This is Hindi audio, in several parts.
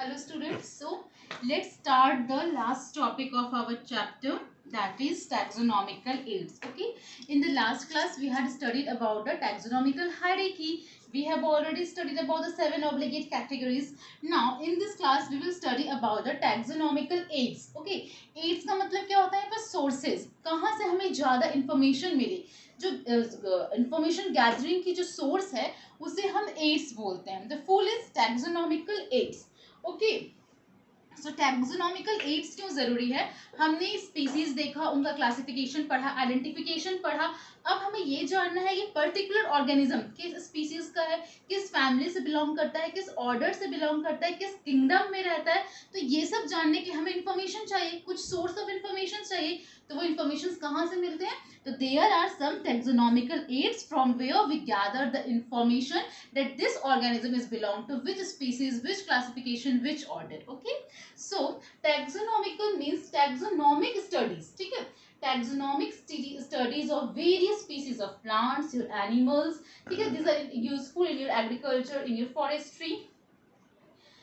Hello students. So let's start the last topic of our chapter, that is taxonomical aids. Okay. In the last class we had studied about the taxonomical hierarchy. We have already studied about the 7 obligate categories. Now in this class we will study about the taxonomical aids. Okay. Aids का मतलब क्या होता है? सोर्सेज, कहाँ से हमें ज़्यादा इंफॉर्मेशन मिले, जो इंफॉर्मेशन गैदरिंग की जो सोर्स है उसे हम एड्स बोलते हैं. The full is taxonomical aids. Okay. So taxonomical aids क्यों जरूरी है? हमने स्पीसीज देखा, उनका क्लासिफिकेशन पढ़ा, आइडेंटिफिकेशन पढ़ा. अब हमें ये जानना है ये पर्टिकुलर ऑर्गेनिज्म किस स्पीसीज का है, किस फैमिली से बिलोंग करता है, किस ऑर्डर से बिलोंग करता है, किस किंगडम में रहता है. तो ये सब जानने के हमें इंफॉर्मेशन चाहिए, कुछ सोर्स ऑफ इंफॉर्मेशन चाहिए. तो वो इंफॉर्मेशन कहाँ से मिलते हैं? तो there are some taxonomical aids from where we gather the information that this organism is belong to which species, which classification, which order. Okay. So taxonomical means taxonomic studies. ठीक है. Taxonomic studies of various species of plants, your animals. ठीक है. These are useful in your agriculture, in your forestry.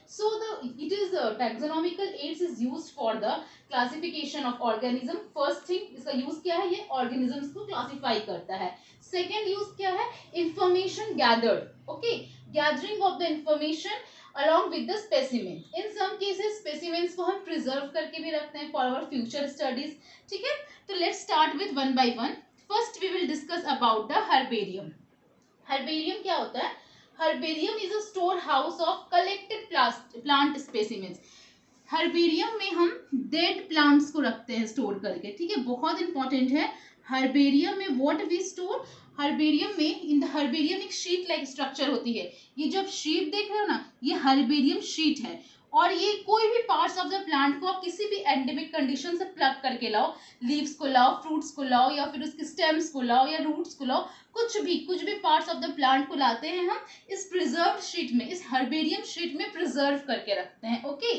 So it is taxonomical aids is used for the classification of organism. First thing इसका use क्या है? ये organisms को classify करता है. Second use क्या है? Information gathered. Okay, gathering of the information along with the specimen. In some cases specimens को हम preserve करके भी रखते हैं for our future studies. ठीक है. तो let's start with one by one. First we will discuss about the herbarium. Herbarium क्या होता है? Herbarium is a storehouse of collected plant specimens. Herbarium में हम डेड प्लांट्स को रखते हैं स्टोर करके. ठीक है, बहुत इंपॉर्टेंट है. हर्बेरियम में व्हाट वी स्टोर? हर्बेरियम में इन द हर्बेरियम एक शीट लाइक स्ट्रक्चर होती है. ये जो आप शीट देख रहे हो ना, ये हर्बेरियम शीट है. और ये कोई भी पार्ट्स ऑफ द प्लांट को आप किसी भी एंडेमिक कंडीशन से प्लग करके लाओ, लीव्स को लाओ, फ्रूट्स को लाओ, या फिर उसके स्टेम्स को लाओ या रूट्स को लाओ, कुछ भी पार्ट्स ऑफ द प्लांट को लाते हैं हम इस प्रिजर्व शीट में, इस हर्बेरियम शीट में प्रिजर्व करके रखते हैं. Okay.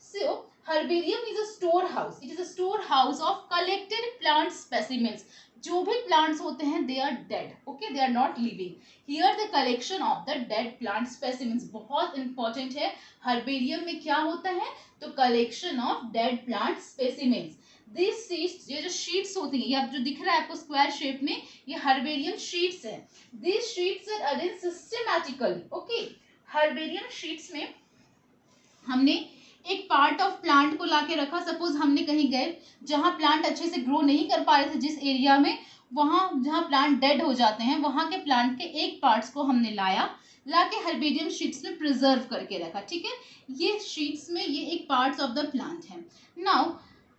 So herbarium is a storehouse. It is a storehouse of collected plant specimens. जो भी plants होते हैं they are dead. Okay, they are not living. Here the collection of the dead plant specimens. बहुत important है. herbarium में क्या होता है? तो collection of dead plant specimens. These sheets, ये जो sheets होती हैं, ये आप जो दिख रहा है आपको square shape में, ये herbarium sheets हैं. These sheets are arranged systematically. Okay, herbarium sheets में हमने एक पार्ट ऑफ प्लांट को लाके रखा. सपोज हमने कहीं गए जहां प्लांट अच्छे से ग्रो नहीं कर पा रहे थे, जिस एरिया में, वहां जहां प्लांट डेड हो जाते हैं, वहां के प्लांट के एक पार्ट्स को हमने लाके हर्बेरियम शीट्स में प्रिजर्व करके रखा. ठीक है, ये शीट्स में ये एक पार्ट्स ऑफ द प्लांट है. Now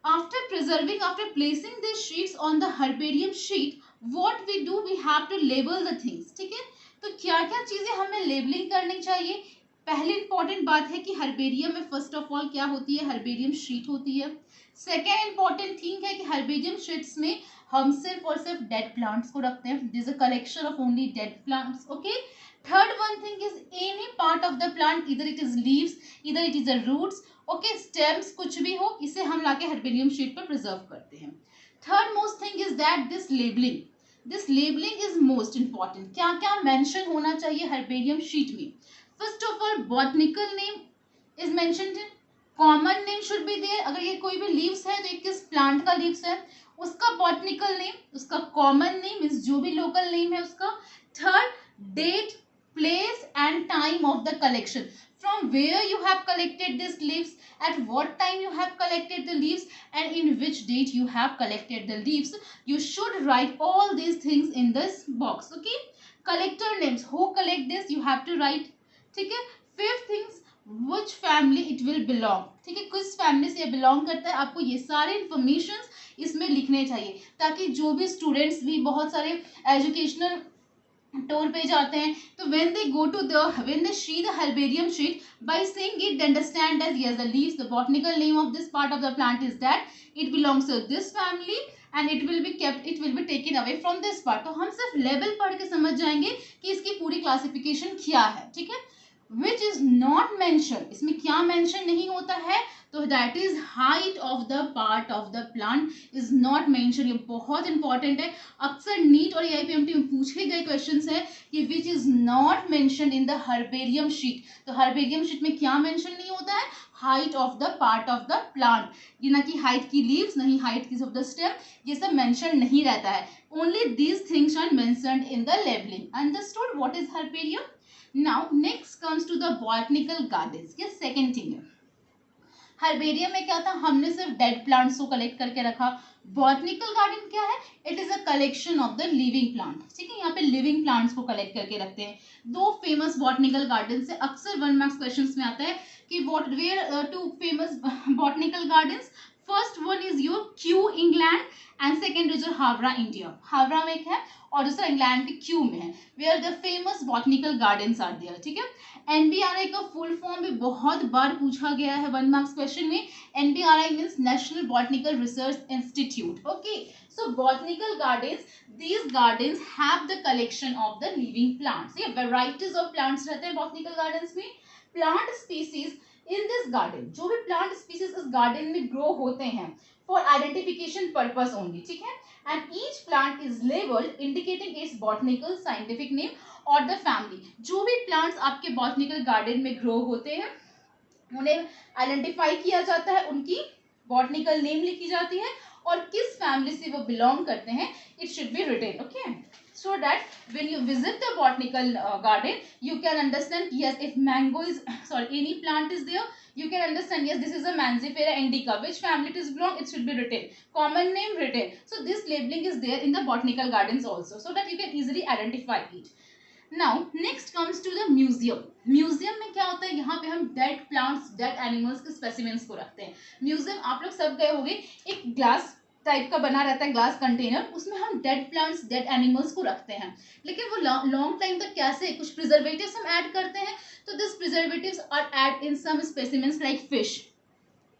after preserving, after placing this sheets on the herbarium sheet, what we do, we have to label the things. ठीक है, तो क्या क्या चीजें हमें लेबलिंग करनी चाहिए? पहली इंपॉर्टेंट बात है कि हर्बेरियम में फर्स्ट ऑफ ऑल क्या होती है? हर्बेरियम शीट होती है. सेकेंड इंपॉर्टेंट थिंग है कि हर्बेरियम शीट्स में हम सिर्फ और सिर्फ डेड प्लांट्स को रखते हैं. This is a collection of only dead plants. Okay. Third one thing is any part of the plant, इधर इट इज लीव्स, इधर it is the roots, okay, stems, कुछ भी हो, इसे हम लाके हर्बेरियम शीट पर प्रिजर्व करते हैं. Third most thing is that this labelling. This labelling is most important. क्या क्या मेंशन होना चाहिए हर्बेरियम शीट में? First of all, botanical name is mentioned. Common name should be there. अगर ये कोई भी leaves है तो ये किस plant का leaves है, उसका botanical name, उसका common name means जो भी local name है उसका. Third, date, place and time of the collection. From where you have collected these leaves, at what time you have collected the leaves, and in which date you have collected the leaves. You should write all these things in this box. Okay. Collector names. Who collect this? You have to write. ठीक है. Fifth things, which family it will belong. ठीक है, किस फैमिली से ये बिलोंग करता है, आपको ये सारे इंफॉर्मेशन इसमें लिखने चाहिए, ताकि जो भी स्टूडेंट्स भी बहुत सारे एजुकेशनल टूर पे जाते हैं, तो when they see the herbarium sheet, by seeing it they understand that yes, the leaves, the botanical name of this part of the plant is that it belongs to this family and it will be taken away from this part. तो हम सिर्फ लेवल पढ़ के समझ जाएंगे कि इसकी पूरी क्लासिफिकेशन क्या है. ठीक है. विच इज नॉट मेंशन, इसमें क्या मेंशन नहीं होता है, तो that is height of the part of the plant is not mention. ये बहुत इंपॉर्टेंट है, अक्सर नीट और एआईपीएमटी में पूछे गए क्वेश्चंस है कि which is not mention in the herbarium sheet. तो हर्बेरियम शीट में क्या मेंशन नहीं होता है, height of the part of the plant, ये ना कि हाइट की लीव्स, नहीं हाइट की ऑफ द स्टेम, ये सब मेंशन नहीं रहता है। Only these things are mentioned in the labelling. Understood what is herbarium? Now next comes to the botanical gardens. ये सेकेंड थिंग है। हर्बेरियम में क्या था, हमने सिर्फ डेड प्लांट्स को कलेक्ट करके रखा। बॉटनिकल गार्डन क्या है, it is a collection of the living plant. ठीक है, यहाँ पे लिविंग प्लांट्स को कलेक्ट करके रखते हैं। दो फेमस बॉटनिकल गार्डन से अक्सर 1 मार्क्स क्वेश्चन में आता है कि what were two famous botanical gardens. First one is your Kew England and second is your Howrah India. Howrah में एक है और दूसरा इंग्लैंड के क्यू में है, where the famous botanical gardens are there. ठीक है, एनबीआरआई का फुल फॉर्म भी बहुत बार पूछा गया है 1 मार्क्स क्वेश्चन में। NBRI means national botanical research institute. Okay, so botanical gardens, these gardens have the collection of the living plants। ये varieties of plants रहते हैं बॉटनिकल गार्डन्स में। Plant species in this garden, जो भी प्लांट स्पीसीज इस गार्डन में ग्रो होते हैं फॉर आइडेंटिफिकेशन पर्पस ओनली। ठीक है, and each plant is labelled indicating it's botanical scientific name और द फैमिली। जो भी प्लांट्स आपके बॉटनिकल गार्डन में ग्रो होते हैं उन्हें आइडेंटिफाई किया जाता है, उनकी बॉटनिकल नेम लिखी जाती है और किस फैमिली से वो बिलोंग करते हैं, it should be written. Okay, so that when you visit the botanical garden you can understand, yes, if mango is sorry any plant is there, you can understand, yes, this is a Manzifera indica, which family it is belong, it should be written, common name written. So this labeling is there in the botanical gardens also, so that you can easily identify it. Now next comes to the museum. Museum में क्या होता है, यहाँ पे हम डेड प्लांट्स, डेड एनिमल्स के स्पेसिमेंस को रखते हैं। म्यूजियम आप लोग सब गए होंगे, एक ग्लास टाइप का बना रहता है, ग्लास कंटेनर, उसमें हम डेड प्लांट्स, डेड एनिमल्स को रखते हैं। लेकिन वो लॉन्ग टाइम तक कैसे, कुछ प्रिजर्वेटिव्स हम ऐड करते हैं। तो this preservatives are add in some specimens like fish.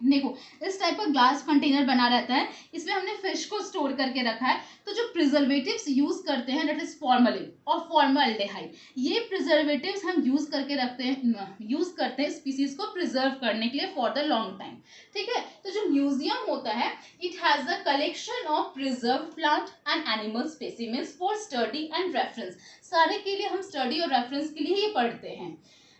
देखो, इस टाइप का ग्लास कंटेनर बना रहता है, इसमें हमने फिश को स्टोर करके रखा है। तो जो प्रिजर्वेटिव्स यूज करते हैं दैट इज फॉर्मलिन और फॉर्मल्डेहाइड, ये प्रिजर्वेटिव्स हम यूज करते हैं स्पीसीज को प्रिजर्व करने के लिए फॉर द लॉन्ग टाइम। ठीक है, तो जो म्यूजियम होता है it has the collection of preserve plant and animal specimens for study and reference. सारे के लिए हम स्टडी और रेफरेंस के लिए ही पढ़ते हैं।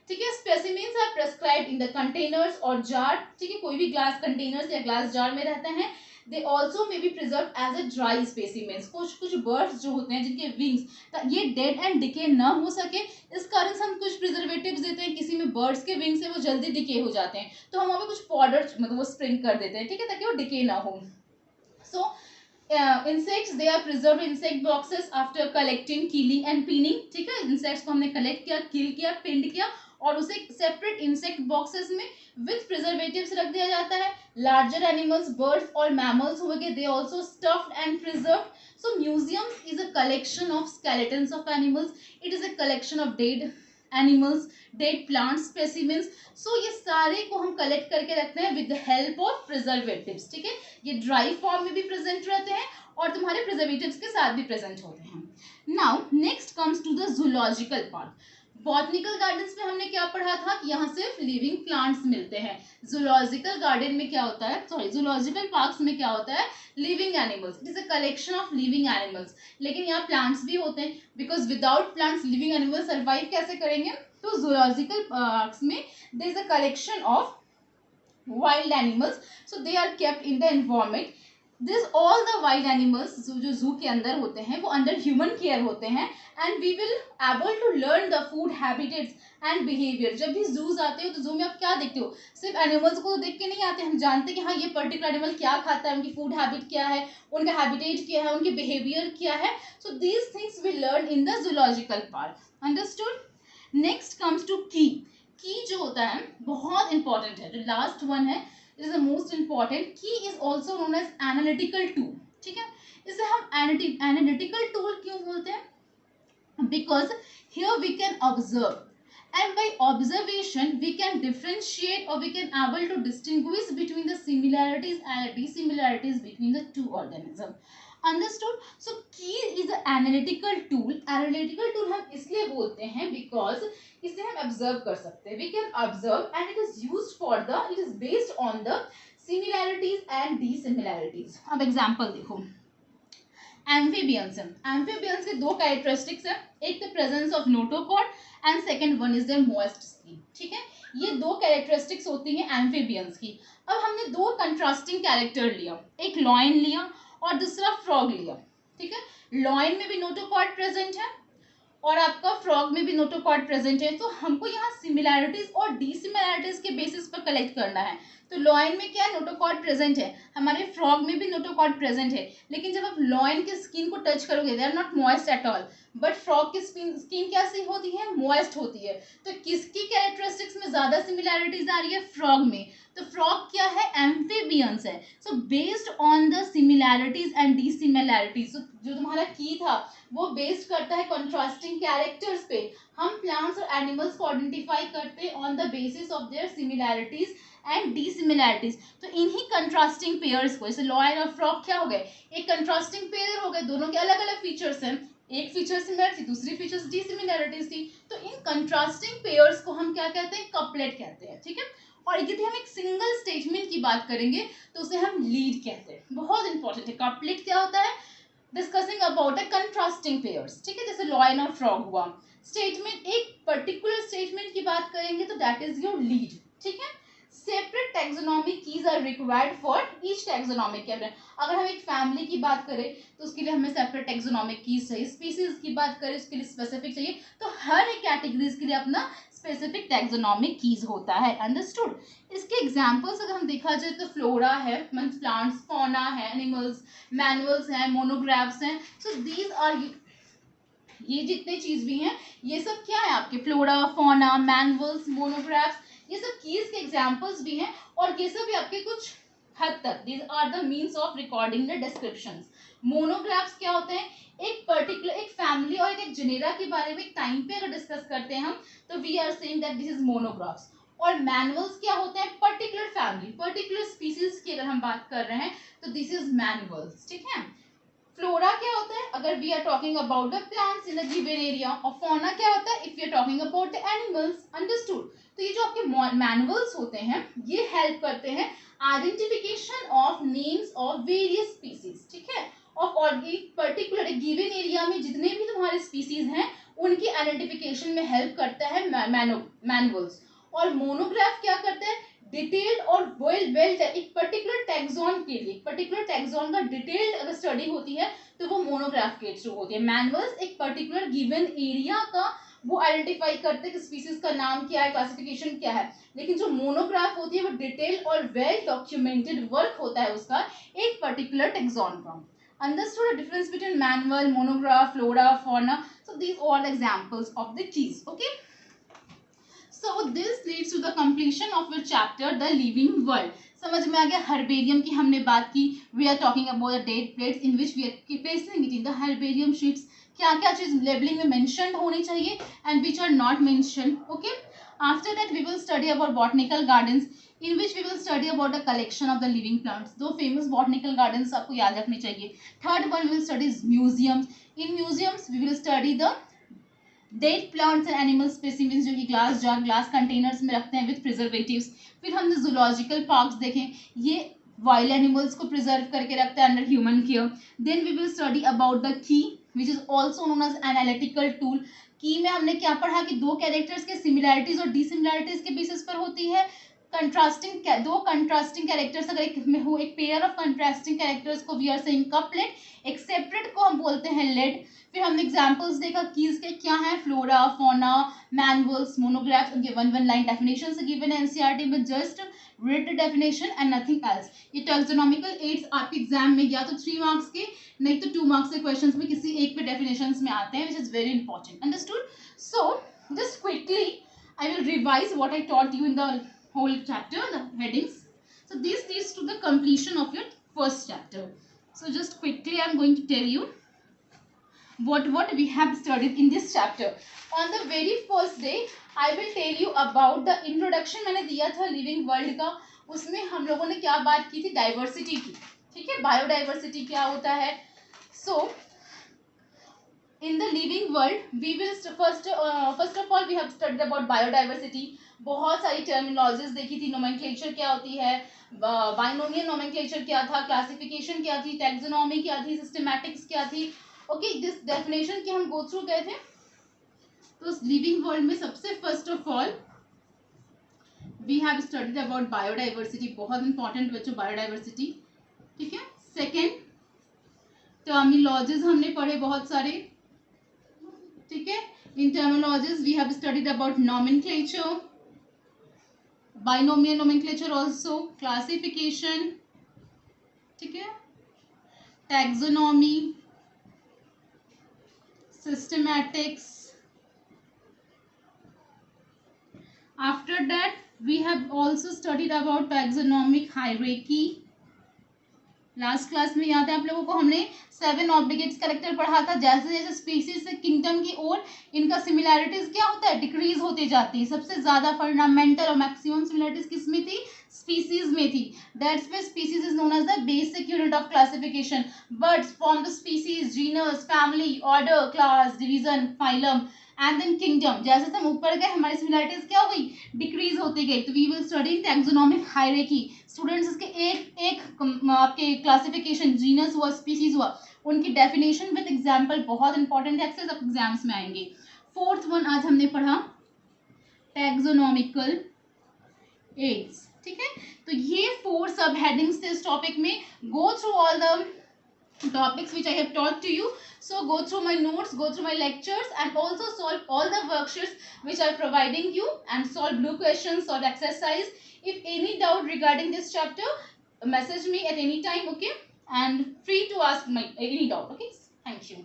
ठीक है, specimens are prescribed in the containers और जार। ठीक है, कोई भी ग्लास कंटेनर्स या ग्लास जार में रहते हैं। They also may be preserve as a dry specimens. कुछ बर्ड्स जो होते हैं जिनके विंग्स ये डेड एंड डिके ना हो सके, इस कारण से हम कुछ प्रिजर्वेटिव्स देते हैं। किसी में बर्ड्स के विंग्स है वो जल्दी डिके हो जाते हैं, तो हम वहाँ पे कुछ पाउडर मतलब वो स्प्रिंक कर देते हैं। ठीक है, ताकि वो डिके ना हो। So insects, they are preserve insect boxes after collecting, killing and pinning. ठीक है, इंसेक्ट्स को हमने कलेक्ट किया, किल किया, पिंड किया और उसे सेपरेट इंसेक्ट बॉक्सेस में विथ प्रिजर्वेटिव्स रख दिया जाता है। लार्जर एनिमल्स, बर्ड्स और मैमल्स हो गए, they also stuffed and preserved. So museum is a collection of skeletons of animals, it is a collection of dead animals, dead plant specimens. So ये सारे को हम कलेक्ट करके रखते हैं with the help of preservatives. ठीक है, ये ड्राई फॉर्म में भी प्रेजेंट रहते हैं और तुम्हारे प्रिजर्वेटिव्स के साथ भी प्रेजेंट होते हैं। Now next comes to the zoological part. Botanical gardens में हमने क्या पढ़ा था कि यहाँ सिर्फ लिविंग प्लांट्स मिलते हैं। जूलॉजिकल गार्डन में क्या होता है, सॉरी जूलॉजिकल पार्क्स में क्या होता है, living animals. It is a collection of living animals. लेकिन यहाँ प्लांट्स भी होते हैं, because without plants living animals survive कैसे करेंगे। तो जूलॉजिकल पार्क्स में there is a collection of wild animals, so they are kept in the environment. This all the wild animals जो जू के अंदर होते हैं वो अंडर ह्यूमन केयर होते हैं and we will able to learn the food habitats and behaviour. जब भी जूज आते हो तो जू में आप क्या देखते हो, सिर्फ एनिमल्स को तो देख के नहीं आते, हम जानते हैं कि हाँ ये पर्टिकुलर एनिमल क्या खाता है, उनकी फूड हैबिट क्या है, उनका हैबिटेट क्या है, उनके बिहेवियर क्या है। So these things we learn in the zoological park. Understood. Next comes to key. Key जो होता है बहुत इंपॉर्टेंट है, जो लास्ट वन है it is the most important. Key is also known as analytical tool. ठीक है, इसे हम एनालिटिकल टूल क्यों बोलते हैं, because here we can observe and by observation we can differentiate or we can able to distinguish between the similarities and dissimilarities between the two organisms. Understood. So key is analytical tool. Analytical tool हम इसलिए बोलते हैं बिकॉज इसे हम ऑब्जर्व कर सकते हैं. We can observe and it is used for the, it is based on the similarities and dissimilarities. अब एग्जांपल देखो. एम्फीबियंस है. एम्फीबियंस के दो कैरेक्टरिस्टिक्स है. एक तो presence of notochord and second one is their moist skin. ठीक है, ये दो कैरेक्टरिस्टिक्स होती हैं एम्फीबियंस की. अब हमने दो कंट्रास्टिंग कैरेक्टर लिया, एक लॉयन लिया और दूसरा फ्रॉग लिया. ठीक है, लॉयन में भी नोटोकॉर्ड प्रेजेंट है और आपका फ्रॉग में भी नोटोकॉर्ड प्रेजेंट है. तो हमको यहाँ सिमिलैरिटीज और डिसिमिलैरिटीज के बेसिस पर कलेक्ट करना है. तो लॉयन में क्या है, नोटोकॉर्ड प्रेजेंट है. हमारे फ्रॉग में भी नोटोकॉर्ड प्रेजेंट है. लेकिन जब आप लॉयन के स्किन को टच करोगे, they are not moist at all, but frog की स्किन कैसी होती है, मॉइस्ट होती है. तो किसकी कैरेक्टरिस्टिक्स में ज्यादा सिमिलैरिटीज आ रही है, फ्रॉग में. तो फ्रॉग क्या है, एम्फीबियंस है. So based on the similarities and dissimilarities, जो तुम्हारा की था वो बेस्ड करता है कंट्रास्टिंग कैरेक्टर्स पे. हम प्लांट्स और एनिमल्स को आइडेंटिफाई करते हैं on the basis of their similarities and dissimilarities. तो इन्हीं कंट्रास्टिंग पेयर्स को, जैसे लॉयन और फ्रॉग क्या हो गए, एक कंट्रास्टिंग पेयर हो गए, दोनों के अलग अलग फीचर्स हैं. एक फीचर सिमिलर थी, दूसरी फीचर्स डिसिमिलैरिटीज थी. तो इन कंट्रास्टिंग पेयर्स को हम क्या कहते हैं, कपलेट कहते हैं. ठीक है, और यदि हम एक सिंगल स्टेटमेंट की बात करेंगे तो उसे हम लीड कहते हैं. बहुत इंपॉर्टेंट है. कपलेट क्या होता है, discussing about a contrasting pairs. ठीक है, जैसे लॉयन और फ्रॉग हुआ. स्टेटमेंट, एक पर्टिकुलर स्टेटमेंट की बात करेंगे तो दैट इज योर लीड. ठीक है, separate taxonomic keys are required for each taxonomic cabinet. अगर हम एक फैमिली की बात करें तो उसके लिए हमें सेपरेट टैक्सोनॉमिक कीज चाहिए. स्पीसीज की बात करें उसके लिए स्पेसिफिक चाहिए. तो हर एक कैटेगरीज के लिए अपना स्पेसिफिक टैक्सोनॉमिक कीज होता है. अंडरस्टूड. इसके एग्जांपल्स अगर हम देखा जाए तो फ्लोरा है, मींस प्लांट्स, फौना है, एनिमल्स, मैनुअल्स हैं, मोनोग्राफ्स हैं. सो दीज आर, ये जितने चीज भी हैं ये सब क्या है आपके, फ्लोरा, फौना, मैनुअल्स, मोनोग्राफ्स, ये सब कीज के एग्जांपल्स भी हैं. और ये सब भी आपके कुछ हद तक these are the means of recording the descriptions. Monographs क्या होते हैं, एक पर्टिकुलर, एक फैमिली और एक जेनेरा के बारे में टाइम पे अगर डिस्कस करते हैं हम तो we are saying that this is monographs. और मैनुअल्स क्या होते हैं, पर्टिकुलर फैमिली, पर्टिकुलर स्पीसीज की अगर हम बात कर रहे हैं तो दिस इज मैनुअल्स. ठीक है. फ्लोरा क्या होता है अगर we are talking about the plants in a given area. और फौना क्या होता है if we are talking about the animals. Understood. तो ये जो आपके मैनुअल्स होते हैं ये हेल्प करते हैं identification of names of various species. ठीक है, और एक पर्टिकुलर गिवन एरिया में जितने भी तुम्हारे स्पीसीज हैं उनकी आइडेंटिफिकेशन में हेल्प करता है मैनुअल्स. और मोनोग्राफ क्या करता है, डिटेल्ड और वेल एक पर्टिकुलर टैक्सॉन के लिए, पर्टिकुलर टैक्सॉन का डिटेल्ड अगर स्टडी होती है तो वो मोनोग्राफ के थ्रू होती है. मैनुअल्स एक पर्टिकुलर गिवन एरिया का वो आइडेंटिफाई करते हैं कि स्पीसीज का नाम क्या है, क्लासिफिकेशन क्या है. लेकिन जो मोनोग्राफ होती है वो डिटेल्ड और वेल डॉक्यूमेंटेड वर्क होता है उसका एक पर्टिकुलर टैक्सॉन का. Understood the difference between manual, monograph, flora, fauna. So these all examples of the keys. Okay. So this leads to the completion of your chapter, the living world. समझ में आ गया. हर्बेरियम की हमने बात की. We are talking about the date plates in which we are placing it in the herbarium sheets. क्या क्या चीज लेबलिंग में mentioned होनी चाहिए and which are not mentioned. Okay. After that we will study about botanical gardens in which we will study about the collection of the living plants. दो famous botanical gardens आपको याद रखने चाहिए. Third one we will study museums. In museums we will study the dead plants and animal specimens जो कि ग्लास जार, ग्लास कंटेनर्स में रखते हैं विद प्रिजर्वेटिव्स. फिर हमने जूलॉजिकल पार्क्स देखे, ये वाइल्ड एनिमल्स को प्रिजर्व करके रखते हैं under human care. Then we will study about the key which is also known as analytical tool. Key में हमने क्या पढ़ा कि दो कैरेक्टर्स के सिमिलैरिटीज और डिसिमिलैरिटीज के बेसिस पर होती है. दो कंट्रास्टिंग कैरेक्टर्स अगर एक में हो, एक पेयर ऑफ कंट्रास्टिंग कैरेक्टर्स को वी आर सेइंग कपलेट. एक सेपरेट को हम बोलते हैं लेड. फिर हमने एग्जांपल्स देखा कीज के क्या है, फ्लोरा, फौना, मैनुअल्स, मोनोग्राफ्स. उनके वन लाइन डेफिनेशंस गिवन है एनसीईआरटी में. Just read the definition and nothing else. ये टैक्सोनॉमिकल एड्स आपके एग्जाम में या तो 3 मार्क्स के नहीं तो 2 मार्क्स के क्वेश्चंस में किसी एक पे डेफिनेशंस में आते हैं, which is very important. Understood. So just quickly I will revise what I taught you in the whole chapter, the headings. So this leads to the completion of your first chapter. So just quickly I am going to tell you what we have studied in this chapter. On the very first day I will tell you about the introduction. मैंने दिया था लिविंग वर्ल्ड का, उसमें हम लोगों ने क्या बात की थी, डाइवर्सिटी की. ठीक है, बायोडाइवर्सिटी क्या होता है, So in the living world we will first of all we have studied about biodiversity. बहुत सारी टर्मिनोलॉजीज देखी थी. नोमेनक्लेचर क्या होती है, बाइनोमियल नोमेनक्लेचर क्या था, क्लासिफिकेशन क्या थी, टैक्सोनॉमी क्या थी, सिस्टमैटिक्स क्या थी. ओके, दिस डेफिनेशन के हम गो थ्रू गए थे. तो लिविंग वर्ल्ड में सबसे first of all we have studied about biodiversity. बहुत इंपॉर्टेंट बच्चों बायोडाइवर्सिटी. ठीक है. सेकेंड, टर्मिनोलॉजीज हमने पढ़े बहुत सारे. ठीक है. इन terminologies we have studied about nomenclature, binomial nomenclature also, classification. ठीक है. Taxonomy, systematics. After that we have also studied about taxonomic hierarchy. Last class में याद है आप लोगों को हमने 7 ऑब्लिगेट्स कैरेक्टर पढ़ा था. जैसे जैसे स्पीसीज से किंगडम की ओर इनका सिमिलैरिटीज क्या होता है, डिक्रीज होती जाती है. सबसे ज्यादा फंडामेंटल और मैक्सिमम सिमिलैरिटीज किस में थी, स्पीसीज में थी. That's why species is known as the basic unit of classification. Birds form the species, genus, family, order, class, division, phylum and then kingdom. जैसे हम ऊपर गए हमारी सिमिलैरिटीज क्या हो गई, डिक्रीज होती गई. तो we will study taxonomic hierarchy. Students इसके एक एक आपके क्लासिफिकेशन, जीनस हुआ, स्पीसीज हुआ, उनकी डेफिनेशन विद एग्जांपल बहुत इंपॉर्टेंट है, एक्सेस एग्जाम्स में आएंगे. फोर्थ वन आज हमने पढ़ा टैक्सोनॉमिकल एड्स. ठीक है. तो ये 4 सब हेडिंग्स थे इस टॉपिक में. Go through all the topics which I have taught to you. So go through my notes, go through my lectures, and also solve all the worksheets which I am providing you, and solve blue questions, solve exercise. If any doubt regarding this chapter, message me at any time, okay, and free to ask my any doubt. Okay, thank you.